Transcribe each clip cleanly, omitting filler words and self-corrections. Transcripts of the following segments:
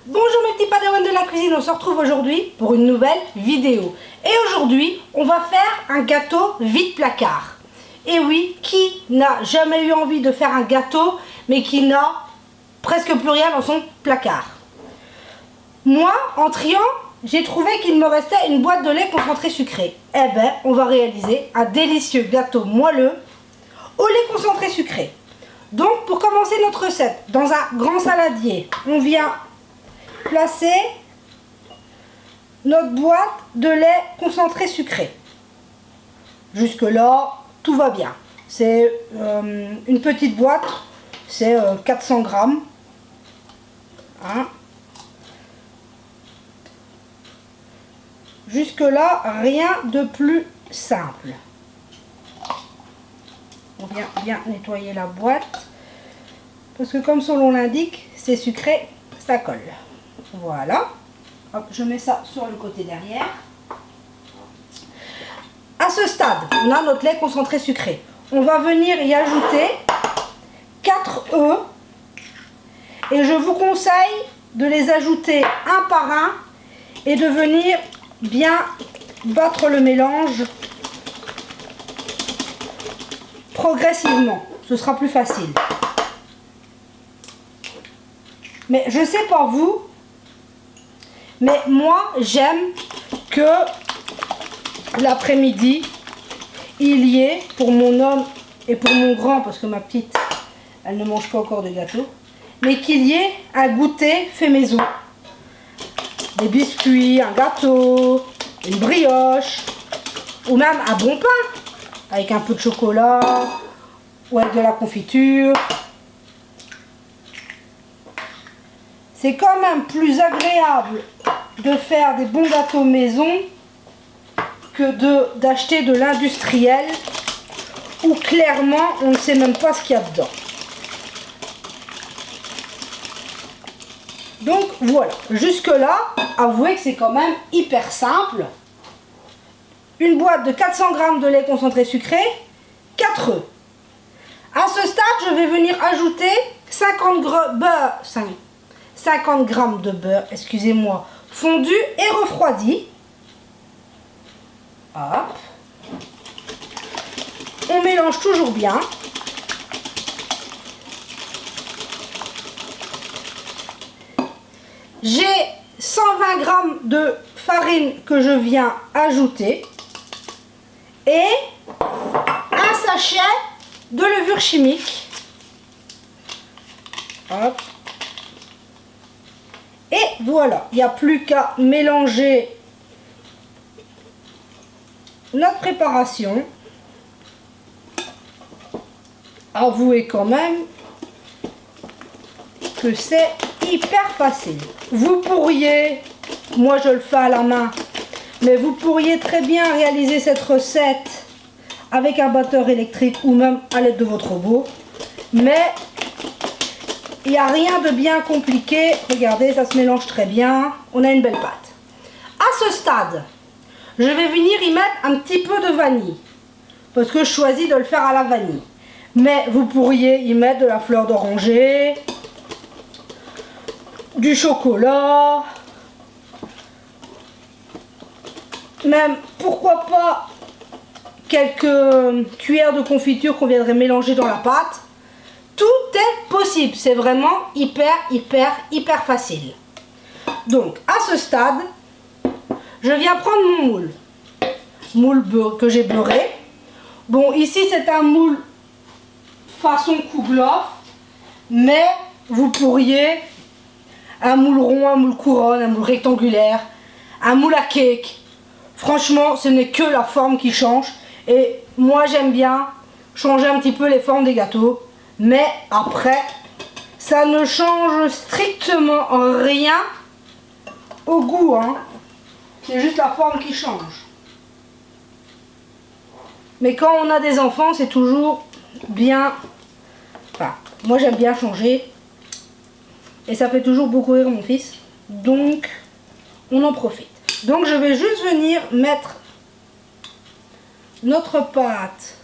Bonjour mes petits padawans de la cuisine, on se retrouve aujourd'hui pour une nouvelle vidéo. Et aujourd'hui, on va faire un gâteau vide placard. Et oui, qui n'a jamais eu envie de faire un gâteau, mais qui n'a presque plus rien dans son placard? Moi, en triant, j'ai trouvé qu'il me restait une boîte de lait concentré sucré. Eh ben, on va réaliser un délicieux gâteau moelleux au lait concentré sucré. Donc, pour commencer notre recette, dans un grand saladier, on vient placer notre boîte de lait concentré sucré. Jusque là, tout va bien. C'est une petite boîte, c'est 400 grammes. Hein. Jusque là, rien de plus simple. On vient bien nettoyer la boîte parce que comme son nom l'indique, c'est sucré, ça colle. Voilà. Hop, je mets ça sur le côté derrière. À ce stade, on a notre lait concentré sucré. On va venir y ajouter 4 œufs et je vous conseille de les ajouter un par un et de venir bien battre le mélange progressivement. Ce sera plus facile. Mais je sais pas vous, mais moi j'aime que l'après-midi il y ait pour mon homme et pour mon grand, parce que ma petite elle ne mange pas encore de gâteau, mais qu'il y ait un goûter fait maison. Des biscuits, un gâteau, une brioche, ou même un bon pain avec un peu de chocolat ou avec de la confiture. C'est quand même plus agréable de faire des bons gâteaux maison que d'acheter de l'industriel où clairement on ne sait même pas ce qu'il y a dedans. Donc voilà, jusque là, avouez que c'est quand même hyper simple. Une boîte de 400 g de lait concentré sucré, 4 œufs. À ce stade, je vais venir ajouter 50 g de beurre, excusez-moi, fondu et refroidi. Hop. On mélange toujours bien. J'ai 120 g de farine que je viens ajouter et un sachet de levure chimique. Hop. Et voilà, il n'y a plus qu'à mélanger notre préparation. Avouez quand même que c'est hyper facile. Vous pourriez, moi je le fais à la main, mais vous pourriez très bien réaliser cette recette avec un batteur électrique ou même à l'aide de votre robot. Mais il n'y a rien de bien compliqué. Regardez, ça se mélange très bien. On a une belle pâte. À ce stade, je vais venir y mettre un petit peu de vanille. Parce que je choisis de le faire à la vanille. Mais vous pourriez y mettre de la fleur d'oranger, du chocolat, même pourquoi pas quelques cuillères de confiture qu'on viendrait mélanger dans la pâte. Tout est possible, c'est vraiment hyper facile. Donc à ce stade, je viens prendre mon moule que j'ai beurré. Bon, ici c'est un moule façon kouglof, mais vous pourriez un moule rond, un moule couronne, un moule rectangulaire, un moule à cake. Franchement, ce n'est que la forme qui change. Et moi, j'aime bien changer un petit peu les formes des gâteaux. Mais après, ça ne change strictement rien au goût. Hein. C'est juste la forme qui change. Mais quand on a des enfants, c'est toujours bien... Enfin, moi, j'aime bien changer. Et ça fait toujours beaucoup rire mon fils. Donc, on en profite. Donc, je vais juste venir mettre notre pâte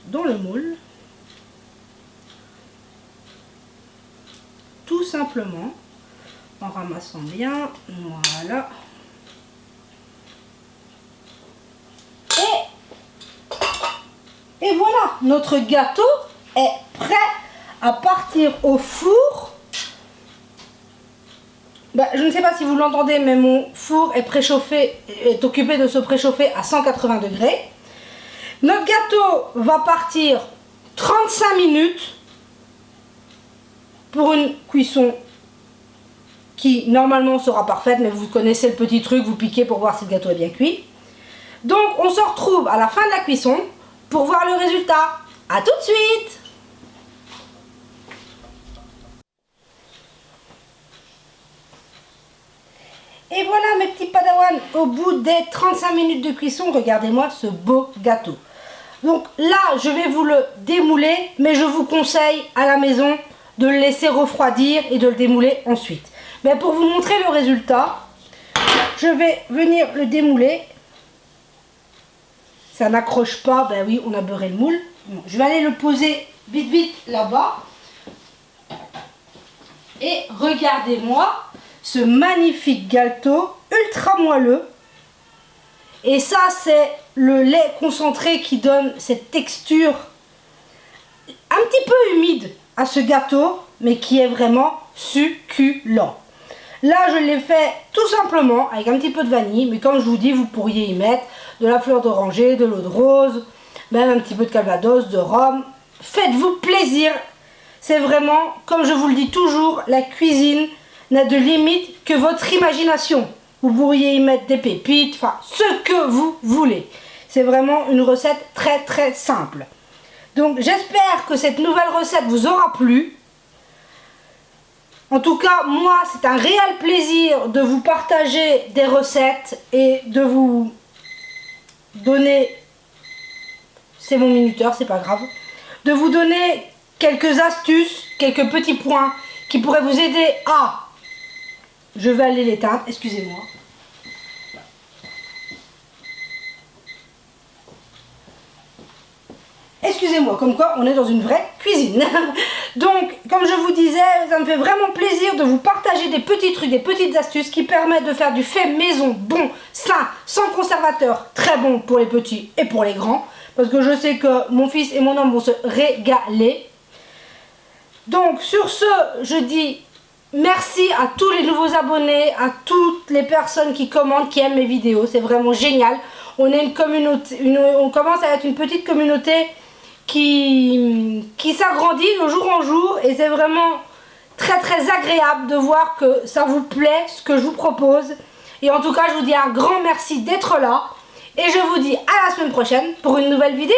dans le moule. Tout simplement. en ramassant bien. Voilà. Et voilà, notre gâteau est prêt à partir au four. Bah, je ne sais pas si vous l'entendez, mais mon four est préchauffé, est occupé de se préchauffer à 180 degrés. Notre gâteau va partir 35 minutes pour une cuisson qui normalement sera parfaite, mais vous connaissez le petit truc, vous piquez pour voir si le gâteau est bien cuit. Donc on se retrouve à la fin de la cuisson pour voir le résultat. A tout de suite! Et voilà mes petits padawans, au bout des 35 minutes de cuisson, regardez-moi ce beau gâteau. Donc là, je vais vous le démouler, mais je vous conseille à la maison de le laisser refroidir et de le démouler ensuite. Mais pour vous montrer le résultat, je vais venir le démouler. Ça n'accroche pas, ben oui, on a beurré le moule. Bon, je vais aller le poser vite vite là-bas. Et regardez-moi ce magnifique gâteau ultra moelleux. Et ça, c'est le lait concentré qui donne cette texture un petit peu humide à ce gâteau, mais qui est vraiment succulent. Là, je l'ai fait tout simplement avec un petit peu de vanille, mais comme je vous dis, vous pourriez y mettre de la fleur d'oranger, de l'eau de rose, même un petit peu de calvados, de rhum. Faites-vous plaisir. C'est vraiment, comme je vous le dis toujours, la cuisine n'a de limite que votre imagination. Vous pourriez y mettre des pépites, enfin, ce que vous voulez. C'est vraiment une recette très très simple. Donc j'espère que cette nouvelle recette vous aura plu. En tout cas, moi, c'est un réel plaisir de vous partager des recettes et de vous donner, c'est mon minuteur, c'est pas grave, de vous donner quelques astuces, quelques petits points qui pourraient vous aider à... Je vais aller l'éteindre, excusez-moi. Excusez-moi, comme quoi on est dans une vraie cuisine. Donc, comme je vous disais, ça me fait vraiment plaisir de vous partager des petits trucs, des petites astuces qui permettent de faire du fait maison bon, sain, sans conservateur, très bon pour les petits et pour les grands. Parce que je sais que mon fils et mon homme vont se régaler. Donc, sur ce, je dis merci à tous les nouveaux abonnés, à toutes les personnes qui commentent, qui aiment mes vidéos. C'est vraiment génial. On est une communauté, on commence à être une petite communauté qui s'agrandit de jour en jour, et c'est vraiment très très agréable de voir que ça vous plaît ce que je vous propose. Et en tout cas, je vous dis un grand merci d'être là, et je vous dis à la semaine prochaine pour une nouvelle vidéo.